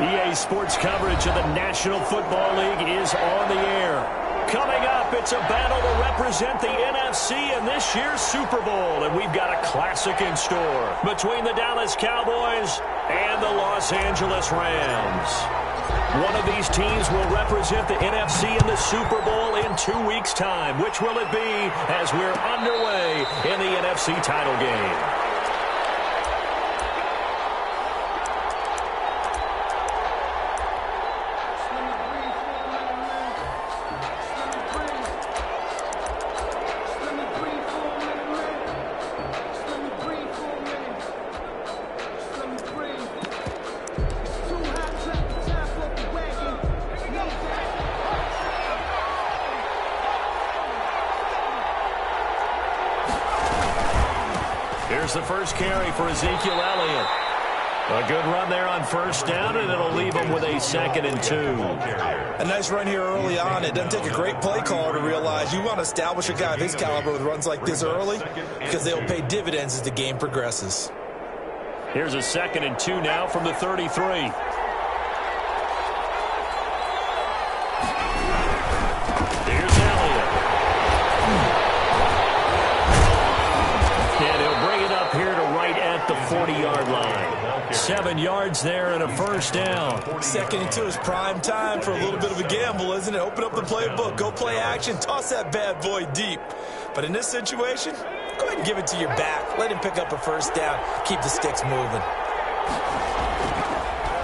EA Sports coverage of the National Football League is on the air. Coming up, it's a battle to represent the NFC in this year's Super Bowl, and we've got a classic in store between the Dallas Cowboys and the Los Angeles Rams. One of these teams will represent the NFC in the Super Bowl in 2 weeks' time. Which will it be as we're underway in the NFC title game? Here's the first carry for Ezekiel Elliott. A good run there on first down, and it'll leave him with a 2nd and 2. A nice run here early on. It doesn't take a great play caller to realize you want to establish a guy of his caliber with runs like this early because they'll pay dividends as the game progresses. Here's a 2nd and 2 now from the 33. Here's Elliott. And he'll bring it up here to right at the 40-yard line. 7 yards there and a first down. 2nd and 2 is prime time for a little bit of a gamble, isn't it? Open up the playbook, go play action, toss that bad boy deep. But in this situation, go ahead and give it to your back. Let him pick up a first down. Keep the sticks moving.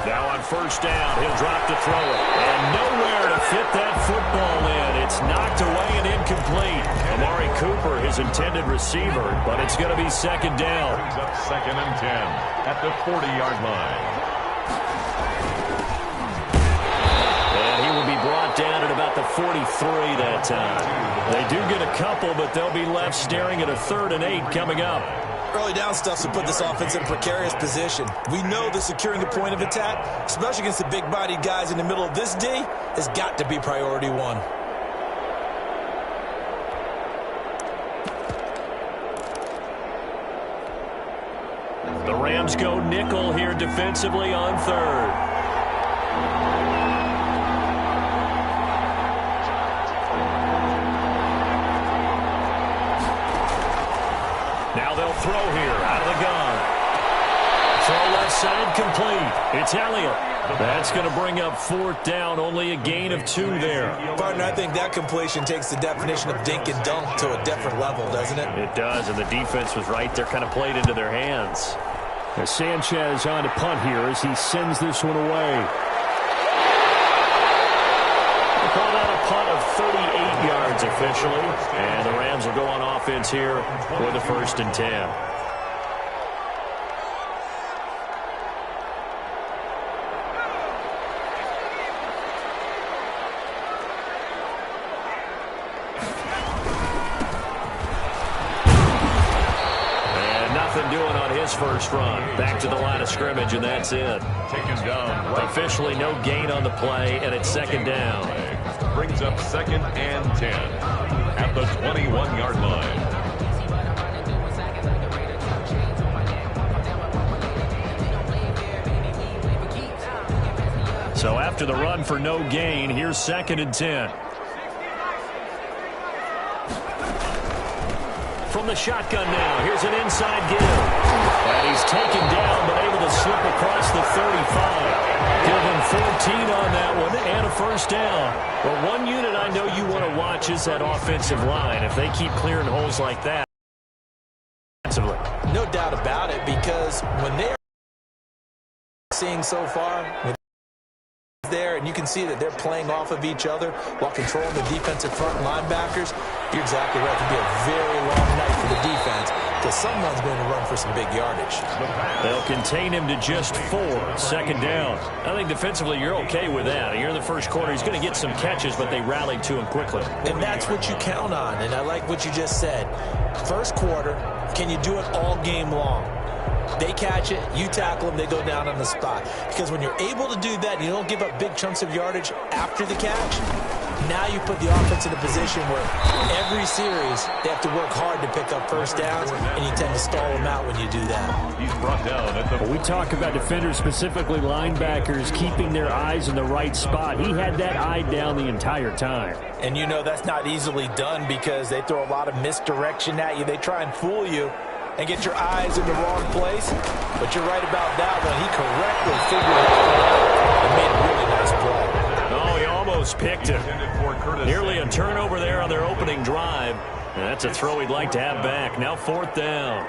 Now on first down, he'll drop to throw it. And nowhere to fit that football in. It's knocked away and incomplete. Amari Cooper, his intended receiver, but it's going to be 2nd down. Brings up 2nd and 10 at the 40-yard line. And he will be brought down at about the 43 that time. They do get a couple, but they'll be left staring at a 3rd and 8 coming up. Early down stuff to put this offense in a precarious position. We know that securing the point of attack, especially against the big-bodied guys in the middle of this D, has got to be priority one. The Rams go nickel here defensively on 3rd. Now they'll throw here out of the gun. Throw left side complete. It's Elliott. That's going to bring up 4th down. Only a gain of 2 there. Partner, I think that completion takes the definition of dink and dunk to a different level, doesn't it? It does, and the defense was right there, kind of played into their hands. As Sanchez on to punt here as he sends this one away. They call that a punt of 38 yards officially, and the Rams will go on offense here for the 1st and 10. Doing on his first run. Back to the line of scrimmage, and that's it. Taken down. Right. Officially no gain on the play, and it's 2nd down. Brings up 2nd and 10 at the 21-yard line. So after the run for no gain, here's 2nd and 10. From the shotgun now, here's an inside give. And he's taken down, but able to slip across the 35. Give him 14 on that one, and a first down. Well, one unit I know you want to watch is that offensive line. If they keep clearing holes like that. No doubt about it, because when they're seeing so far, there, and you can see that they're playing off of each other while controlling the defensive front linebackers. You're exactly right. It could be a very long night for the defense because someone's going to run for some big yardage. They'll contain him to just 4. 2nd down. I think defensively you're okay with that. Here in the first quarter, he's going to get some catches, but they rallied to him quickly. And that's what you count on, and I like what you just said. First quarter, can you do it all game long? They catch it, you tackle them, they go down on the spot. Because when you're able to do that and you don't give up big chunks of yardage after the catch, Now you put the offense in a position where every series they have to work hard to pick up first downs, and you tend to stall them out when you do that. He's brought down at the... We talk about defenders, specifically linebackers, keeping their eyes in the right spot. He had that eye down the entire time. And you know that's not easily done because they throw a lot of misdirection at you. They try and fool you and get your eyes in the wrong place. But you're right about that one. He correctly figured it out and made a really nice play. Oh, he almost picked it. Nearly a turnover there on their opening drive. And that's a throw he'd like to have back. Now 4th down.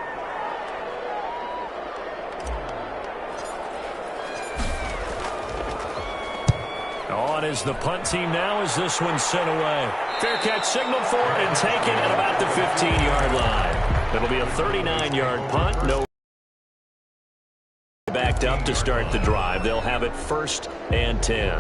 On is the punt team now as this one's sent away. Fair catch signaled for and taken at about the 15-yard line. It'll be a 39-yard punt. No backed up to start the drive. They'll have it 1st and 10.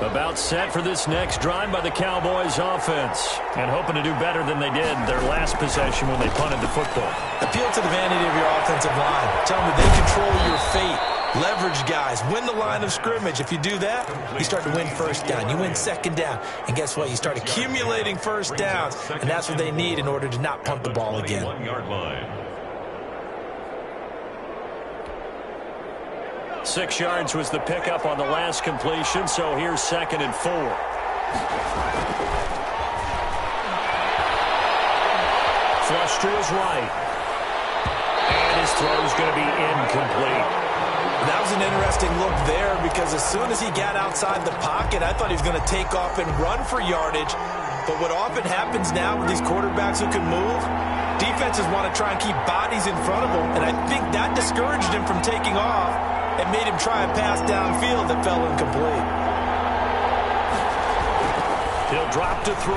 About set for this next drive by the Cowboys offense. And hoping to do better than they did their last possession when they punted the football. Appeal to the vanity of your offensive line. Tell them that they control your fate. Leverage guys. Win the line of scrimmage. If you do that, you start to win first down. You win second down. And guess what? You start accumulating first downs. And that's what they need in order to not punt the ball again. 1-yard line. 6 yards was the pickup on the last completion, so here's 2nd and 4. Flush to his right. And his throw's going to be incomplete. That was an interesting look there because as soon as he got outside the pocket, I thought he was going to take off and run for yardage. But what often happens now with these quarterbacks who can move, defenses want to try and keep bodies in front of them, and I think that discouraged him from taking off and made him try and pass downfield that fell incomplete. He'll drop to throw.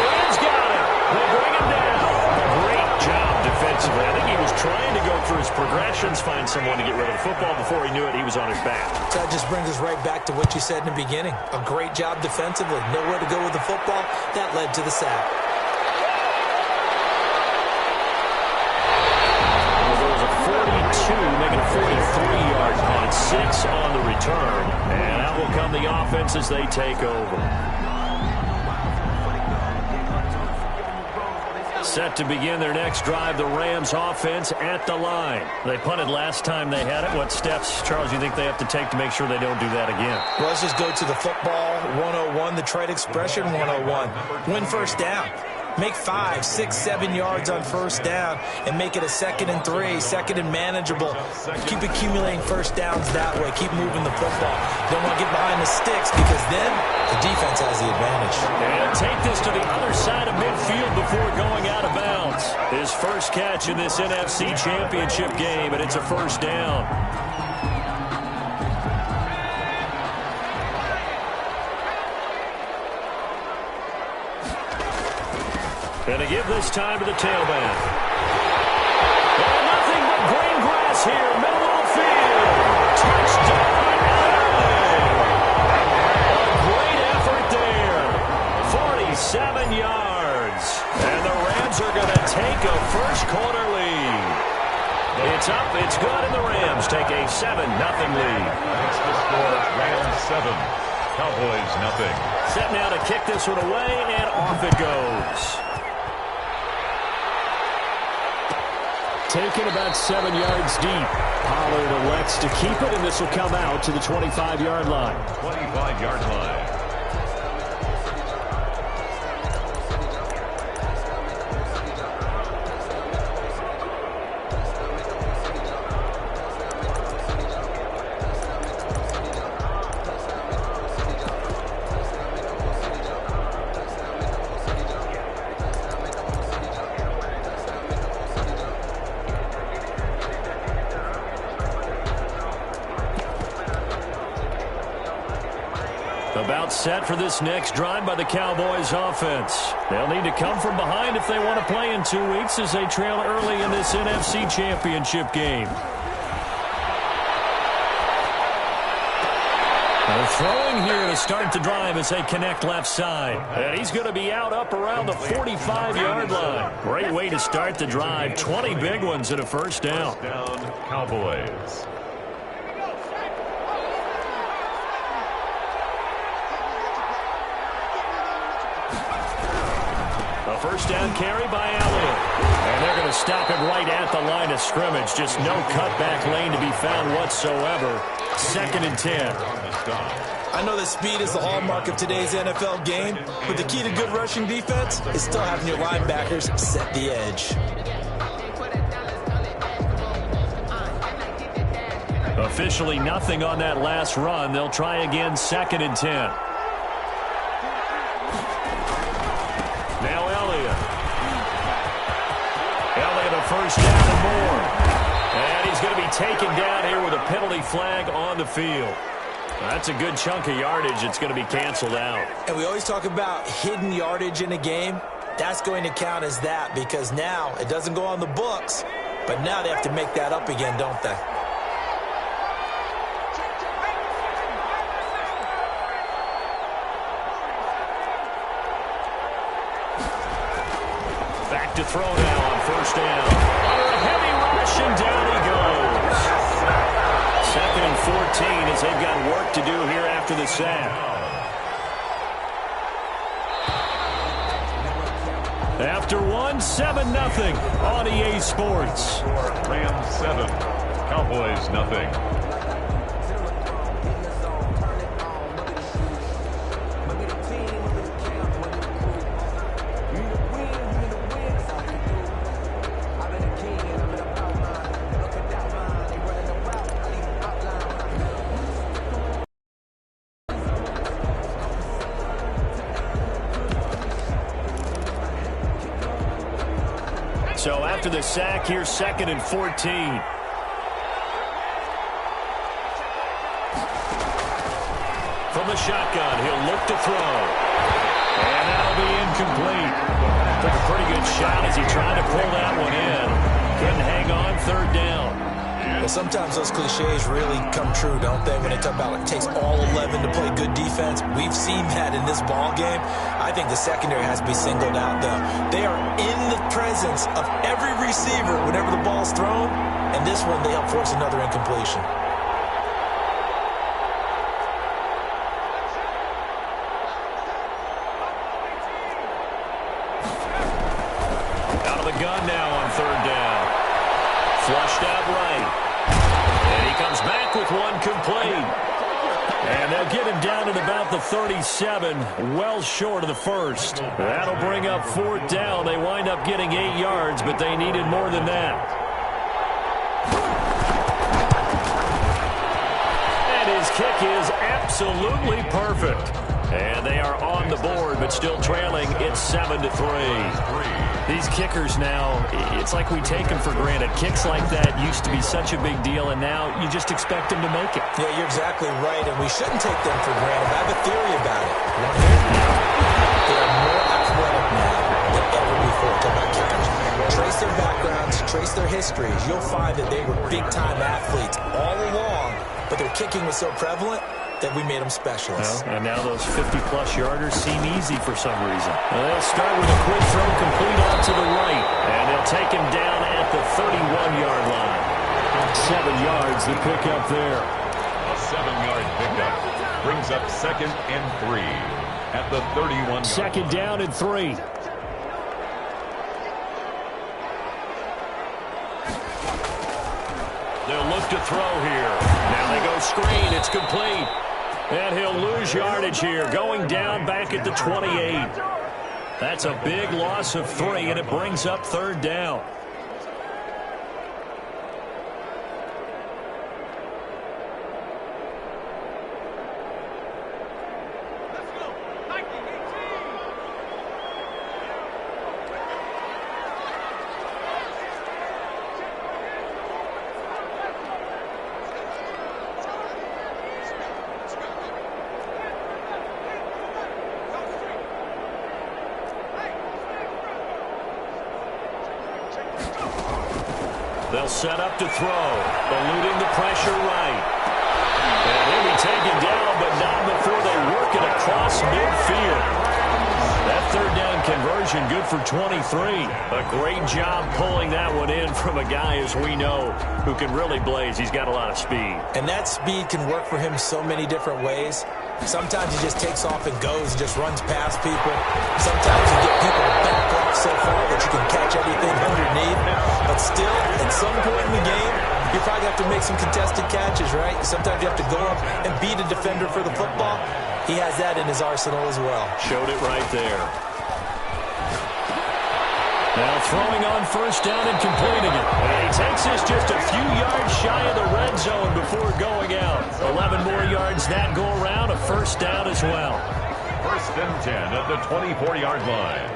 Rams got it. They bring him down. Great job defensively. I think he was trying to go through his progressions, find someone to get rid of the football. Before he knew it, he was on his back. So that just brings us right back to what you said in the beginning. A great job defensively. Nowhere to go with the football. That led to the sack. Making a 43-yard punt, 6 on the return, and out will come the offense as they take over. Set to begin their next drive, the Rams offense at the line. They punted last time they had it. What steps, Charles, you think they have to take to make sure they don't do that again? Well, let's just go to the football 101, the trade expression 101. Win first down. Make 5, 6, 7 yards on first down and make it a 2nd and 3, 2nd and manageable. Keep accumulating first downs that way. Keep moving the football. Don't want to get behind the sticks because then the defense has the advantage. And take this to the other side of midfield before going out of bounds. His first catch in this NFC Championship game, and it's a first down. And to give this time to the tailback. And nothing but green grass here, middle of the field. Touchdown, LA! A great effort there. 47 yards. And the Rams are going to take a first-quarter lead. It's up, it's good, and the Rams take a 7-0 lead. That's the score. Rams 7, Cowboys 0. Set now to kick this one away, and off it goes. Taken about 7 yards deep. Pollard elects to keep it, and this will come out to the 25-yard line. 25-yard line. About set for this next drive by the Cowboys offense. They'll need to come from behind if they want to play in 2 weeks as they trail early in this NFC Championship game. They're throwing here to start the drive as they connect left side. And he's going to be out up around the 45-yard line. Great way to start the drive. 20 big ones and a first down. First down, Cowboys. First down carry by Elliott. And they're going to stop him right at the line of scrimmage. Just no cutback lane to be found whatsoever. 2nd and 10. I know that speed is the hallmark of today's NFL game, but the key to good rushing defense is still having your linebackers set the edge. Officially nothing on that last run. They'll try again 2nd and 10. Now Elliott. Elliott a first down and more. And he's going to be taken down here with a penalty flag on the field. That's a good chunk of yardage. It's going to be canceled out. And we always talk about hidden yardage in a game. That's going to count as that because now it doesn't go on the books, but now they have to make that up again, don't they? Back to throw now on first down. Under a heavy rush, and down he goes. 2nd and 14 as they've got work to do here after the sack. After one, 7-0 on EA Sports. Rams 7, Cowboys nothing. So after the sack, here's 2nd and 14. From the shotgun, he'll look to throw. And that'll be incomplete. Took a pretty good shot as he tried to pull that one in. Couldn't hang on, 3rd down. Well, sometimes those cliches really come true, don't they? When they talk about it takes all 11 to play good defense. We've seen that in this ball game. I think the secondary has to be singled out, though. They are in the presence of every receiver whenever the ball's thrown, and this one, they help force another incompletion. Out of the gun now on 3rd down. Flushed out right. And he comes back with one complete. And they'll get him down at about the 37, well short of the first. That'll bring up 4th down. They wind up getting 8 yards, but they needed more than that. And his kick is absolutely perfect. And they are on the board, but still trailing. It's 7-3. These kickers now, it's like we take them for granted. Kicks like that used to be such a big deal, and now you just expect them to make it. Yeah, you're exactly right, and we shouldn't take them for granted. I have a theory about it. They are more athletic now than ever before. Talk about kickers. Trace their backgrounds, trace their histories. You'll find that they were big-time athletes all along, but their kicking was so prevalent that we made them specialists. Well, and now those 50-plus yarders seem easy for some reason. Well, they'll start with a quick throw complete out to the right, and they'll take him down at the 31-yard line. 7 yards to pick up there. A 7-yard pickup brings up 2nd and 3 at the 31. 2nd down and 3. They'll look to throw here. Now they go screen. It's complete. And he'll lose yardage here, going down back at the 28. That's a big loss of 3, and it brings up 3rd down. They'll set up to throw, eluding the pressure right. And he'll be taken down, but not before they work it across midfield. That 3rd down conversion, good for 23. A great job pulling that one in from a guy, as we know, who can really blaze. He's got a lot of speed. And that speed can work for him so many different ways. Sometimes he just takes off and goes and just runs past people. Sometimes you get people back off so far that you can catch everything underneath. But still, at some point in the game, you probably have to make some contested catches, right? Sometimes you have to go up and beat a defender for the football. He has that in his arsenal as well. Showed it right there. Now throwing on first down and completing it. And he takes this just a few yards shy of the red zone before going out. 11 more yards that go around, a first down as well. First and 10 at the 24-yard line.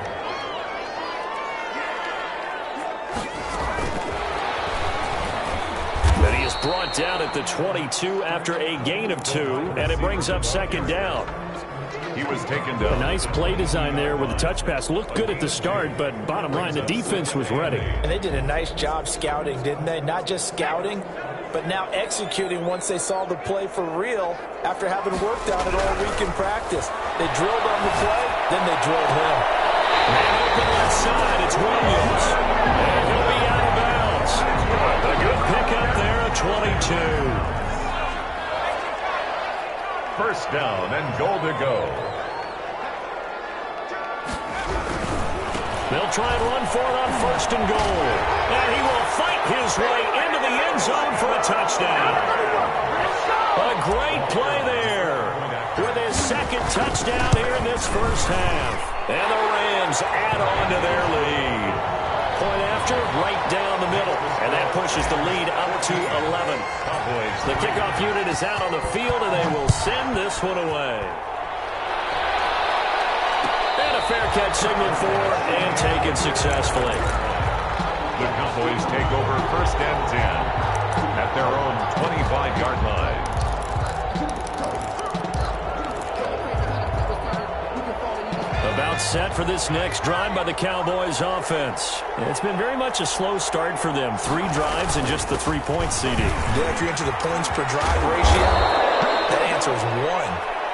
And he is brought down at the 22 after a gain of 2, and it brings up second down. He was taken down. A nice play design there with the touch pass. Looked good at the start, but bottom line, the defense was ready. And they did a nice job scouting, didn't they? Not just scouting, but now executing once they saw the play for real after having worked on it all week in practice. They drilled on the play, then they drilled him. Man open left side, it's Williams. And he'll be out of bounds. A good pickup there at 22. First down and goal to go. They'll try and run for it on first and goal. And he will fight his way into the end zone for a touchdown. A great play there with his second touchdown here in this first half. And the Rams add on to their lead. Point after, right down the middle. And that pushes the lead up to 11. The kickoff unit is out on the field, and they will send this one away. And a fair catch signaled for and taken successfully. The Cowboys take over first and 10 at their own 25-yard line. About set for this next drive by the Cowboys offense. It's been very much a slow start for them. 3 drives and just the 3 points, CD. Yeah, if you're into the points per drive ratio, that answer is 1.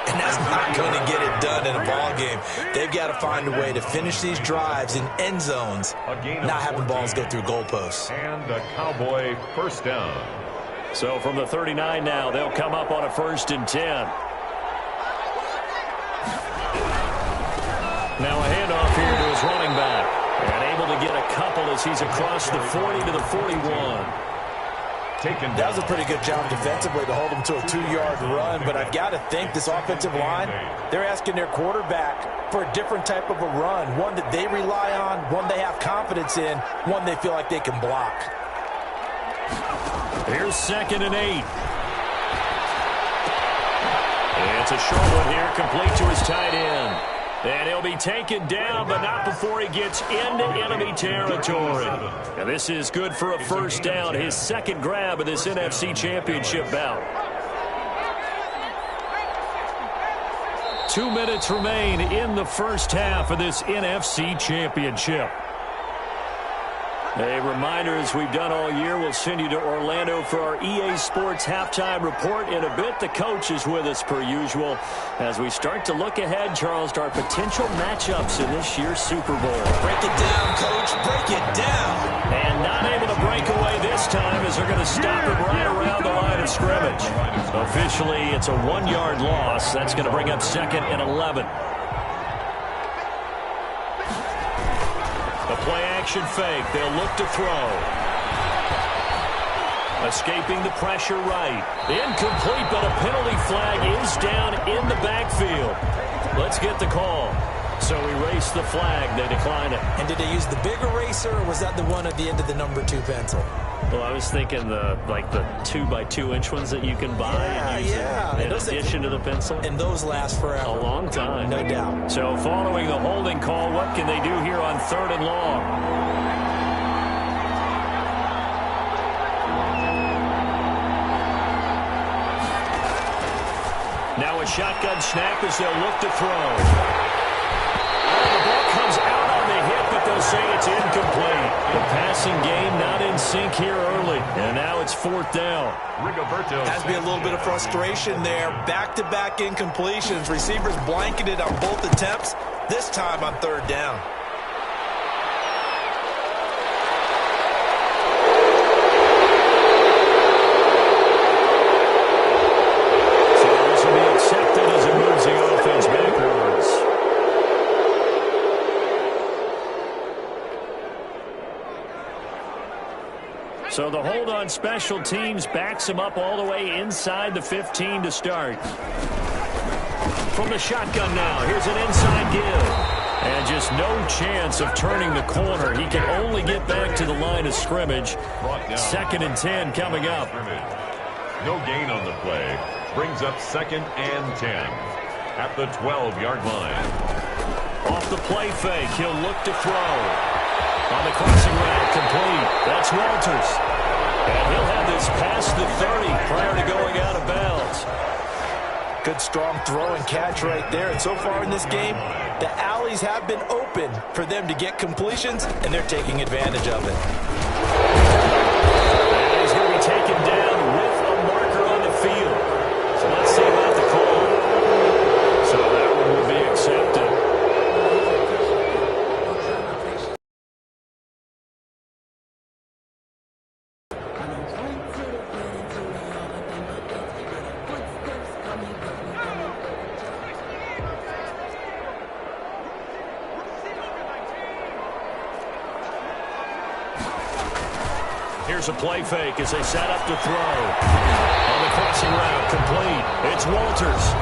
And that's not going to get it done in a ball game. They've got to find a way to finish these drives in end zones, not having balls go through goalposts. And a Cowboy first down. So from the 39 now, they'll come up on a first and 10. Now a handoff here to his running back. And able to get a couple as he's across the 40 to the 41. That was a pretty good job defensively to hold him to a 2-yard run, but I've got to think this offensive line, they're asking their quarterback for a different type of a run, one that they rely on, one they have confidence in, one they feel like they can block. Here's second and 8. And it's a short one here, complete to his tight end. And he'll be taken down, but not before he gets into enemy territory. And this is good for a first down, his second grab of this NFC Championship bout. 2 minutes remain in the first half of this NFC Championship. A reminder, as we've done all year, we'll send you to Orlando for our EA Sports halftime report. In a bit, the coach is with us per usual as we start to look ahead, Charles, to our potential matchups in this year's Super Bowl. Break it down, Coach. Break it down. And not able to break away this time as they're going to stop him right around the line of scrimmage. Officially, it's a 1-yard loss. That's going to bring up second and 11. The play-action fake. They'll look to throw. Escaping the pressure right. Incomplete, but a penalty flag is down in the backfield. Let's get the call. So erase the flag. They decline it. And did they use the big eraser, or was that the one at the end of the number 2 pencil? Well, I was thinking the 2x2-inch ones that you can buy and use in addition to the pencil. And those last forever. A long time. No doubt. So following the holding call, what can they do here on 3rd and long? Now a shotgun snap as they'll look to throw. The ball comes out on the hit, but they'll say it's incomplete. The passing game not in sync here early. And now it's 4th down. Has to be a little bit of frustration there. Back-to-back incompletions. Receivers blanketed on both attempts. This time on 3rd down. So the hold on special teams backs him up all the way inside the 15 to start. From the shotgun now, here's an inside give. And just no chance of turning the corner. He can only get back to the line of scrimmage. 2nd and 10 coming up. No gain on the play. Brings up 2nd and 10 at the 12-yard line. Off the play fake, he'll look to throw. On the crossing route, complete. That's Walters. And he'll have this past the 30 prior to going out of bounds. Good, strong throw and catch right there. And so far in this game, the alleys have been open for them to get completions, and they're taking advantage of it. And he's going to be taken down with a marker on the field. So let's see about the call. So that one will be accepted. Here's a play fake as they set up to throw. On the crossing route, complete. It's Walters.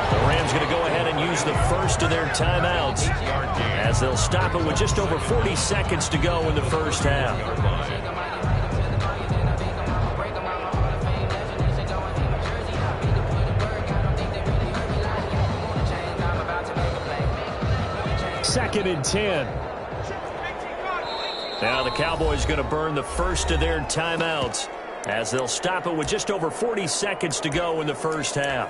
The Rams going to go ahead and use the first of their timeouts as they'll stop it with just over 40 seconds to go in the first half. Second and 10. Now the Cowboys going to burn the first of their timeouts as they'll stop it with just over 40 seconds to go in the first half.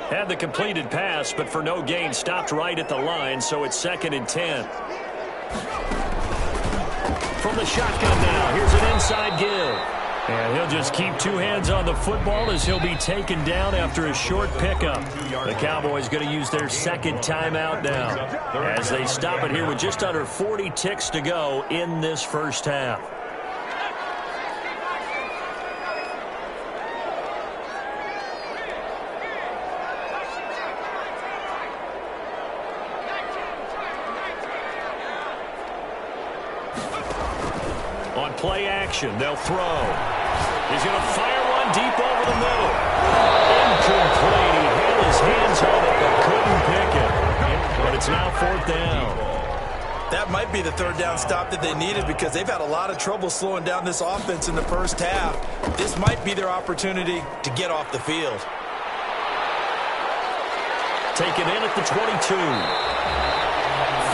Had the completed pass, but for no gain, stopped right at the line, so it's 2nd and 10. From the shotgun now, here's an inside give. And he'll just keep two hands on the football as he'll be taken down after a short pickup. The Cowboys going to use their second timeout now as they stop it here with just under 40 ticks to go in this first half. On play action, they'll throw. He's going to fire one deep over the middle. Incomplete. He had his hands on it but couldn't pick it. But it's now 4th down. That might be the 3rd down stop that they needed because they've had a lot of trouble slowing down this offense in the first half. This might be their opportunity to get off the field. Taken in at the 22.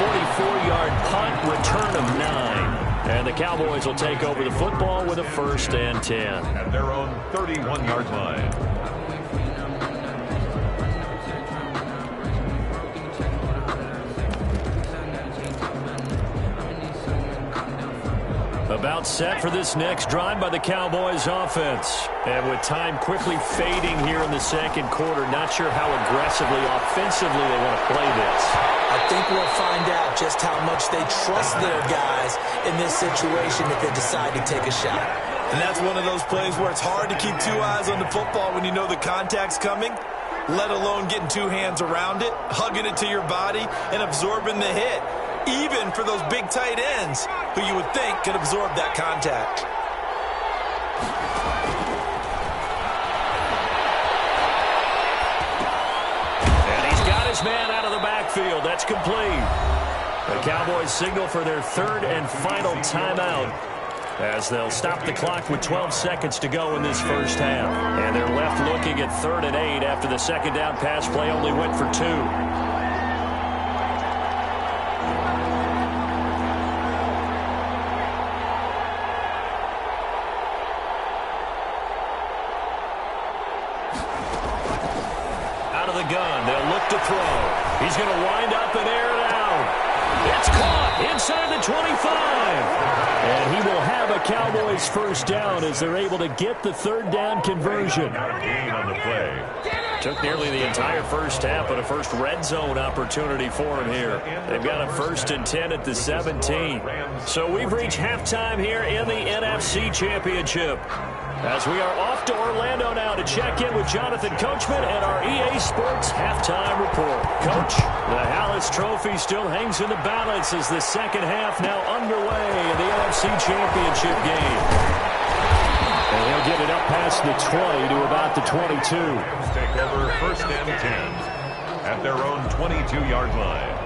44-yard punt, return of 9. And the Cowboys will take over the football with a 1st and 10. At their own 31-yard line. About set for this next drive by the Cowboys offense. And with time quickly fading here in the second quarter, not sure how aggressively, offensively they want to play this. I think we'll find out just how much they trust their guys in this situation if they decide to take a shot. And that's one of those plays where it's hard to keep two eyes on the football when you know the contact's coming, let alone getting two hands around it, hugging it to your body, and absorbing the hit, even for those big tight ends who you would think could absorb that contact. And he's got his man out of the backfield. That's complete. The Cowboys signal for their 3rd and final timeout as they'll stop the clock with 12 seconds to go in this first half. And they're left looking at 3rd and 8 after the 2nd down pass play only went for 2. Out of the gun, they'll look to throw. He's going to wind up and air it out. It's caught inside the 25. And he will have a Cowboys 1st down as they're able to get the 3rd down conversion. Gain on the play. Took nearly the entire first half, but a first red zone opportunity for him here. They've got a 1st and 10 at the 17. So we've reached halftime here in the NFC Championship as we are off Off to Orlando now to check in with Jonathan Coachman and our EA Sports halftime report. Coach, the Hallis Trophy still hangs in the balance as the second half now underway in the NFC Championship game. And he'll get it up past the 20 to about the 22. Take over 1st and 10 at their own 22-yard line.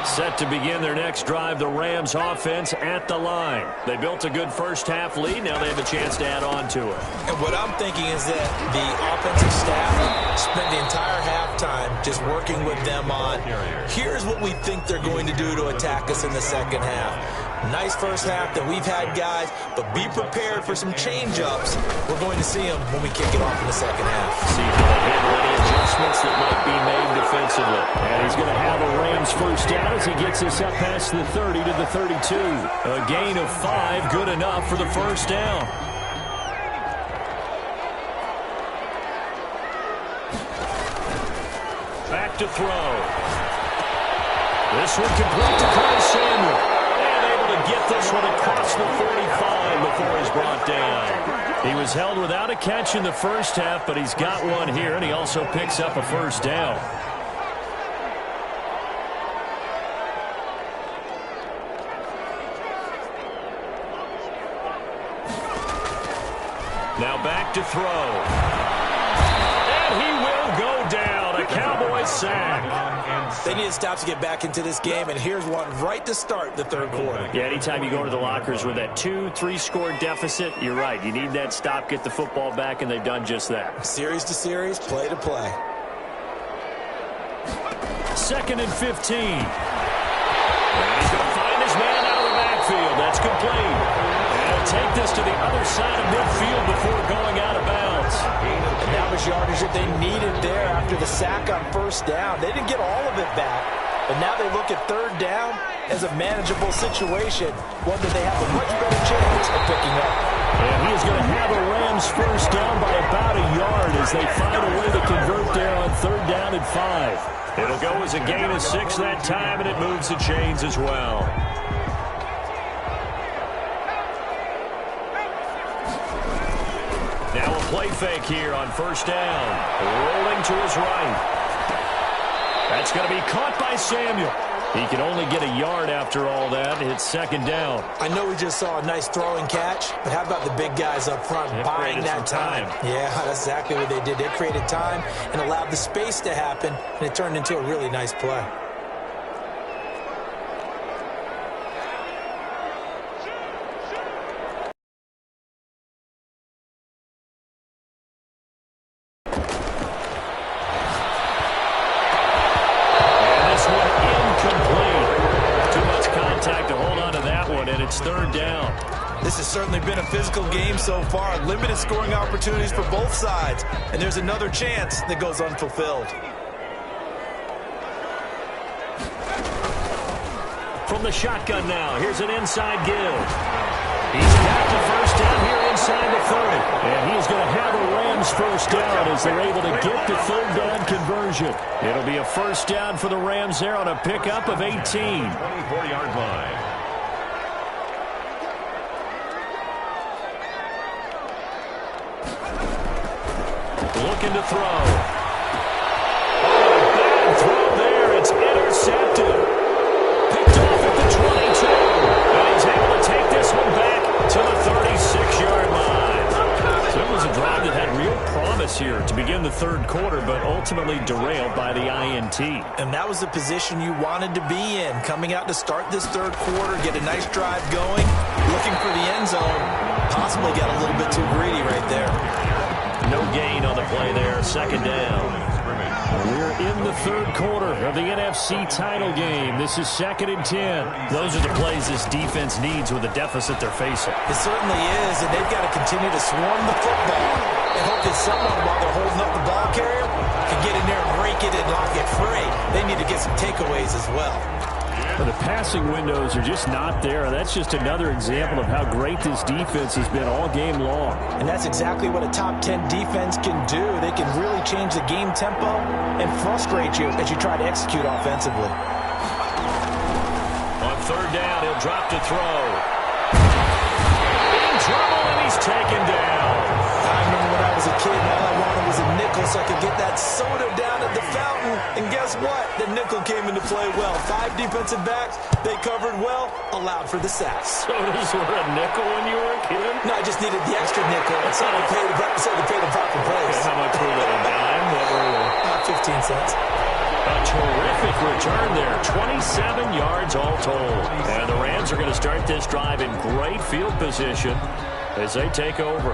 Set to begin their next drive, the Rams offense at the line. They built a good first-half lead. Now they have a chance to add on to it. And what I'm thinking is that the offensive staff spent the entire halftime just working with them on, here's what we think they're going to do to attack us in the second half. Nice first half that we've had, guys, but be prepared for some change-ups. We're going to see them when we kick it off in the second half. See how they handle any adjustments that might be made defensively. And he's going to have a Rams first down as he gets us up past the 30 to the 32. A gain of 5, good enough for the first down. Back to throw. This one complete to Curtis Samuel. Get this one across the 45 before he's brought down. He was held without a catch in the first half, but he's got one here, and he also picks up a first down. Now back to throw. And he will go down. A Cowboys sack. They need to stop to get back into this game, and here's one right to start the third quarter. Yeah, anytime you go to the lockers with that 2-3 score deficit, you're right. You need that stop, get the football back, and they've done just that. Series to series, play to play. 2nd and 15. And he's going to find his man out of the backfield. That's complete. And he'll take this to the other side of midfield before going out of bounds. And that was yardage that they needed there after the sack on first down. They didn't get all of it back, but now they look at third down as a manageable situation, one that they have a much better chance of picking up. And he is going to have a Rams first down by about a yard as they find a way to convert there on 3rd down and 5. It'll go as a gain of 6 that time, and it moves the chains as well. Now a play fake here on first down. Rolling to his right. That's going to be caught by Samuel. He can only get a yard after all that. It's 2nd down. I know we just saw a nice throwing catch, but how about the big guys up front buying that time? Yeah, that's exactly what they did. They created time and allowed the space to happen, and it turned into a really nice play. It's 3rd down. This has certainly been a physical game so far. Limited scoring opportunities for both sides. And there's another chance that goes unfulfilled. From the shotgun now, here's an inside give. He's got the first down here inside the 30. And he's going to have a Rams first down as they're able to get the 3rd down conversion. It'll be a first down for the Rams there on a pickup of 18. 24-yard line. Looking to throw. Oh, bad throw there. It's intercepted. Picked off at the 22. And he's able to take this one back to the 36-yard line. So it was a drive that had real promise here to begin the third quarter, but ultimately derailed by the INT. And that was the position you wanted to be in. Coming out to start this third quarter, get a nice drive going, looking for the end zone. Possibly got a little bit too greedy right there. No gain on the play there. 2nd down. We're in the third quarter of the NFC title game. This is 2nd and 10. Those are the plays this defense needs with the deficit they're facing. It certainly is, and they've got to continue to swarm the football and hope that someone, while they're holding up the ball carrier, can get in there and break it and lock it free. They need to get some takeaways as well. But the passing windows are just not there. That's just another example of how great this defense has been all game long. And that's exactly what a top 10 defense can do. They can really change the game tempo and frustrate you as you try to execute offensively. On 3rd down, he'll drop to throw. In trouble, and he's taken down. nickel so I could get that soda down at the fountain. And guess what? The nickel came into play well. 5 defensive backs. They covered well, allowed for the sacks. Sodas were a nickel when you were a kid? No, I just needed the extra nickel. So they paid the proper price. How much were they? A dime? What were they? 15 cents. A terrific return there. 27 yards all told. And the Rams are going to start this drive in great field position as they take over.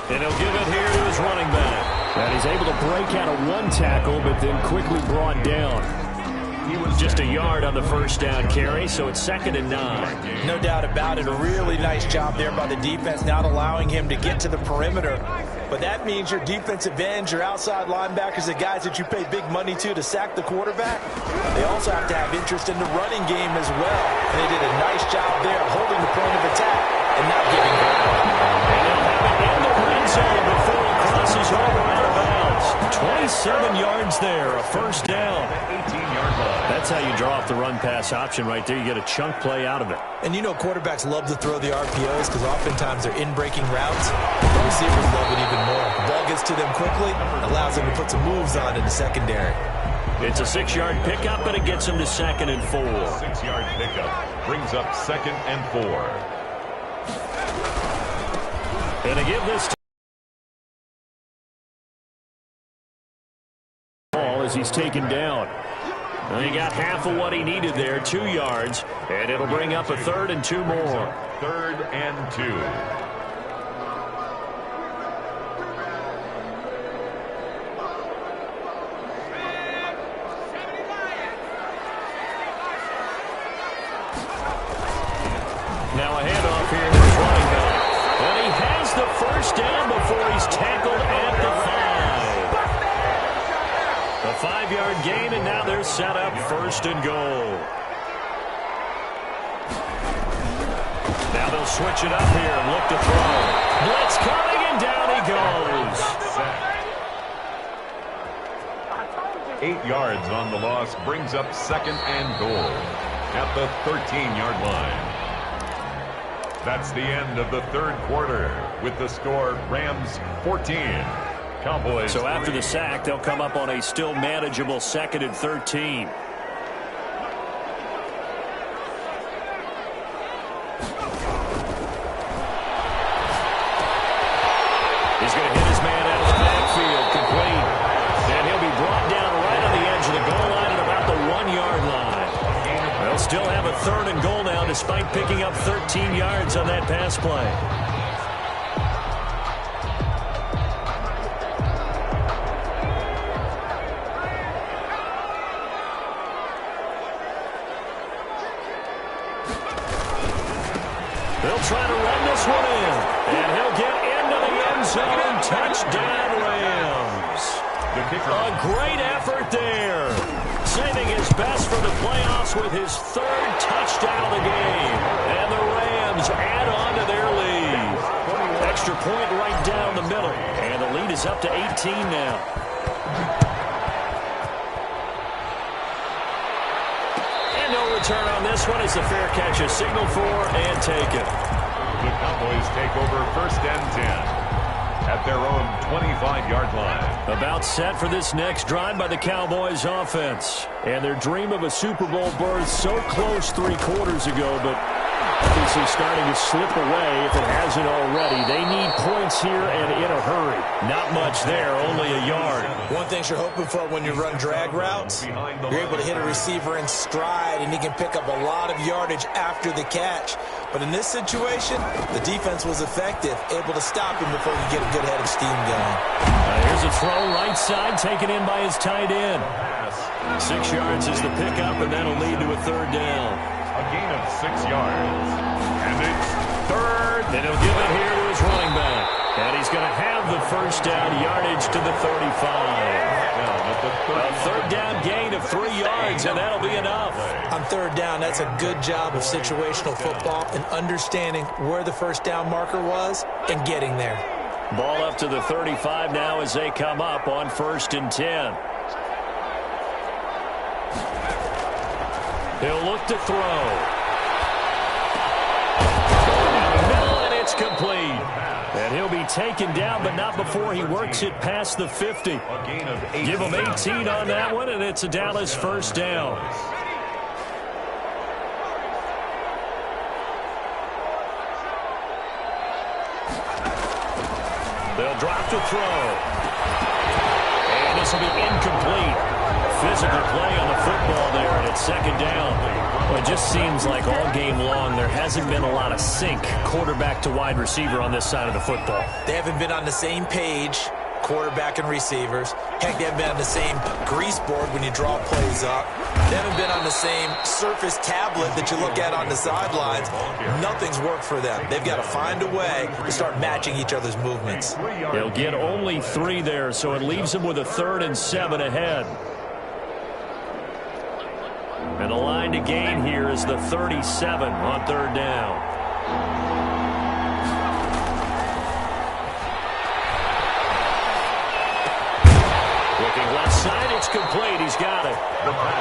And he'll give it here to his running back. And he's able to break out of one tackle, but then quickly brought down. He was just a yard on the first down carry, so it's 2nd and 9. No doubt about it. A really nice job there by the defense, not allowing him to get to the perimeter. But that means your defensive ends, your outside linebackers, the guys that you pay big money to sack the quarterback, they also have to have interest in the running game as well. And they did a nice job there holding the point of attack and not giving ground. And they'll have it in the red zone before he crosses over out of bounds. 27 yards there, a first down. 18-yard line. That's how you draw off the run-pass option right there. You get a chunk play out of it. And you know quarterbacks love to throw the RPOs because oftentimes they're in-breaking routes. The receivers love it even more. The ball gets to them quickly, allows them to put some moves on in the secondary. It's a 6-yard pickup, and it gets him to 2nd and 4. 6-yard pickup brings up 2nd and 4. And to give this ball as he's taken down. And he got half of what he needed there, 2 yards, and it'll bring up a 3rd and 2 more. 3rd and 2. Now a handoff here to his running back. And he has the first down before he's tackled at the 5. A 5-yard gain, and now they're set up 1st and goal. Now they'll switch it up here and look to throw. Blitz coming, and down he goes. 8 yards on the loss brings up 2nd and goal at the 13-yard line. That's the end of the 3rd quarter with the score Rams 14. Cowboys. So after the sack, they'll come up on a still manageable 2nd and 13. He's going to hit his man out of the backfield, complete. And he'll be brought down right on the edge of the goal line at about the 1-yard line. They'll still have a 3rd and goal now despite picking up 13 yards on that pass play. They'll try to run this one in. And he'll get into the end zone. Touchdown, Rams. A great effort there. Saving his best for the playoffs with his 3rd touchdown of the game. And the Rams add on to their lead. Extra point right down the middle. And the lead is up to 18 now. Return on this one is the fair catch is signaled for and taken. The Cowboys take over 1st and 10 at their own 25-yard line. About set for this next drive by the Cowboys offense. And their dream of a Super Bowl berth so close 3 quarters ago, but obviously starting to slip away if it hasn't already. They need points here and in a hurry. Not much there, only a yard. One thing you're hoping for when you run drag routes, you're able to hit a receiver in stride, and he can pick up a lot of yardage after the catch. But in this situation, the defense was effective, able to stop him before he get a good head of steam going. Here's a throw right side, taken in by his tight end. 6 yards is the pickup, and that'll lead to a 3rd down. A gain of 6 yards. And it's 3rd. And he'll give it here to his running back. And he's going to have the first down, yardage to the 35. A 3rd down gain of 3 yards, and that'll be enough. On 3rd down, that's a good job of situational football and understanding where the first down marker was and getting there. Ball up to the 35 now as they come up on 1st and 10. He'll look to throw. taken down, but not before he works it past the 50. Give him 18 on that one, and it's a Dallas first down. They'll drop to throw. And this will be incomplete. Physical play on the football there, and it's second down. Well, it just seems like all game long there hasn't been a lot of sync quarterback to wide receiver on this side of the football. They haven't been on the same page, quarterback and receivers. Heck, they haven't been on the same grease board when you draw plays up. They haven't been on the same surface tablet that you look at on the sidelines. Nothing's worked for them. They've got to find a way to start matching each other's movements. They'll get only 3 there, so it leaves them with a 3rd and 7 ahead. And the line to gain here is the 37 on 3rd down. Looking left side, it's complete. He's got it.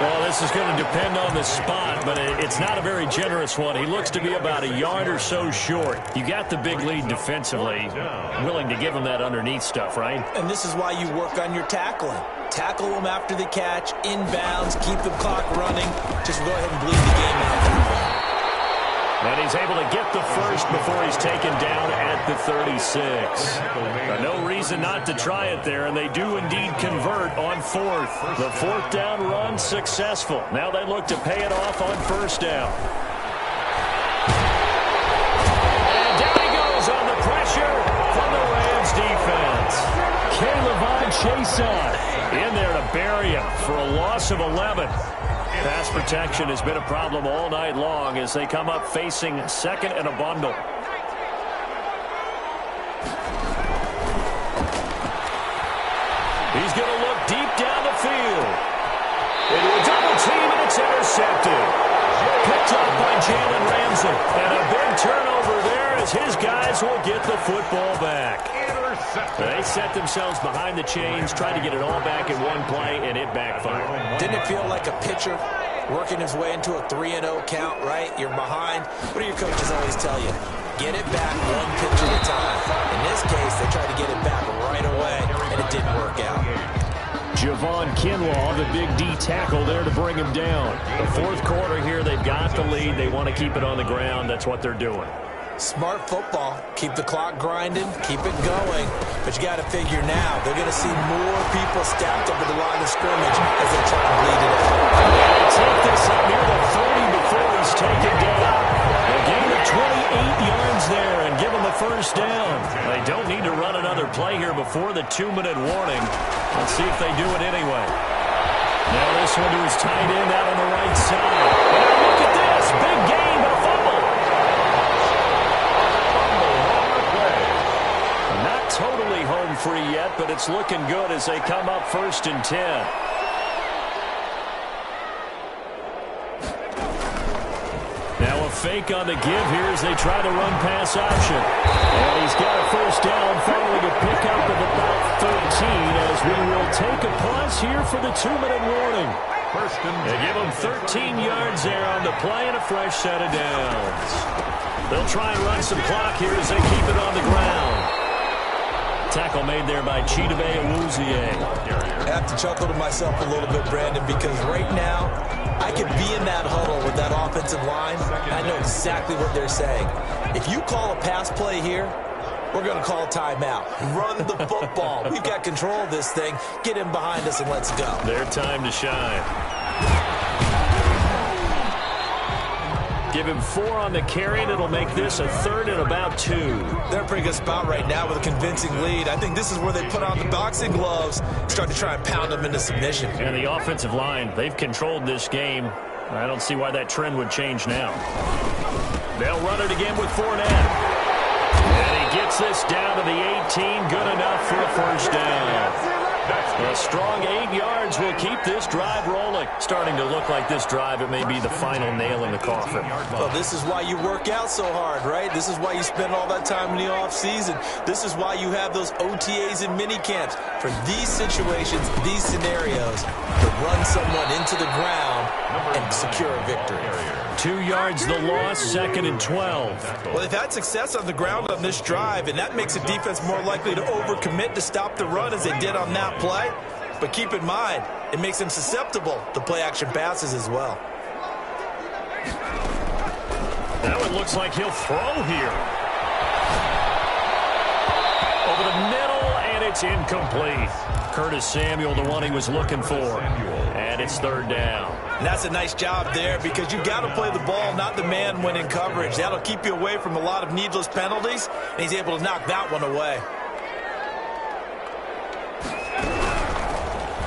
Well, this is going to depend on the spot, but it's not a very generous one. He looks to be about a yard or so short. You got the big lead defensively. Willing to give him that underneath stuff, right? And this is why you work on your tackling. Tackle them after the catch, inbounds, keep the clock running. Just go ahead and bleed the game out that way. And he's able to get the first before he's taken down at the 36. No reason not to try it there, and they do indeed convert on 4th. The 4th down run successful. Now they look to pay it off on 1st down. And down he goes on the pressure from the Rams defense. Caleb Chason in there to bury him for a loss of 11. Pass protection has been a problem all night long as they come up facing 2nd and a bundle. He's going to look deep down the field. Into a double team, and it's intercepted. Picked up by Jalen Ramsey. And a big turnover there as his guys will get the football back. They set themselves behind the chains, trying to get it all back in one play, and it backfired. Didn't it feel like a pitcher working his way into a 3-0 count, right? You're behind. What do your coaches always tell you? Get it back one pitch at a time. In this case, they tried to get it back right away, and it didn't work out. Javon Kinlaw, the big D tackle there to bring him down. The 4th quarter here, they've got the lead. They want to keep it on the ground. That's what they're doing. Smart football. Keep the clock grinding, keep it going. But you got to figure now, they're going to see more people stacked up at the line of scrimmage as they try to bleed it out. They take this up near the 30 before he's taken down. A gain of 28 yards there and give him the first down. They don't need to run another play here before the 2-minute warning. Let's see if they do it anyway. Now this one to his tight end out on the right side. And look at this. Big gain, but a fumble. Not totally home free yet, but it's looking good as they come up 1st and 10. Now a fake on the give here as they try to run pass option. And he's got a first down following a pickup of about 13 as we will take a pause here for the 2-minute warning. They give him 13 yards there on the play and a fresh set of downs. They'll try and run some clock here as they keep it on the ground. Tackle made there by Chidobe Awuzie. I have to chuckle to myself a little bit, Brandon, because right now I could be in that huddle with that offensive line. I know exactly what they're saying. If you call a pass play here, we're going to call a timeout. Run the football. We've got control of this thing. Get in behind us and let's go. Their time to shine. Give him 4 on the carry, and it'll make this a 3rd and about 2. They're in a pretty good spot right now with a convincing lead. I think this is where they put on the boxing gloves, start to try and pound them into submission. And the offensive line, they've controlled this game. I don't see why that trend would change now. They'll run it again with Fournette. And he gets this down to the 18, good enough for a first down. A strong 8 yards will keep this drive rolling. Starting to look like this drive, it may be the final nail in the coffin. Well, this is why you work out so hard, right? This is why you spend all that time in the offseason. This is why you have those OTAs and mini camps. For these situations, these scenarios, to run someone into the ground and secure a victory. 2 yards the loss, 2nd and 12. Well, they've had success on the ground on this drive, and that makes the defense more likely to overcommit to stop the run as they did on that play. But keep in mind, it makes them susceptible to play-action passes as well. Now it looks like he'll throw here. Over the middle, and it's incomplete. Curtis Samuel, the one he was looking for. And it's 3rd down. And that's a nice job there because you've got to play the ball, not the man when in coverage. That'll keep you away from a lot of needless penalties, and he's able to knock that one away.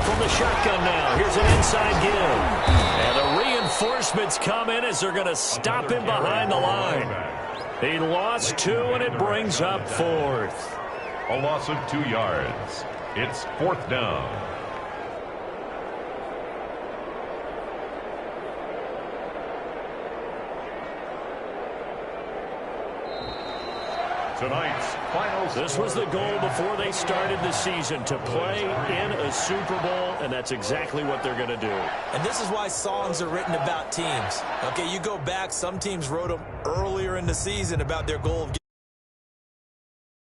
From the shotgun now, here's an inside give. And the reinforcements come in as they're going to stop him behind the line. He lost 2, and it brings up 4th. A loss of 2 yards. It's 4th down. Tonight's final score. This was the goal before they started the season, to play in a Super Bowl, and that's exactly what they're going to do. And this is why songs are written about teams. Okay, you go back, some teams wrote them earlier in the season about their goal of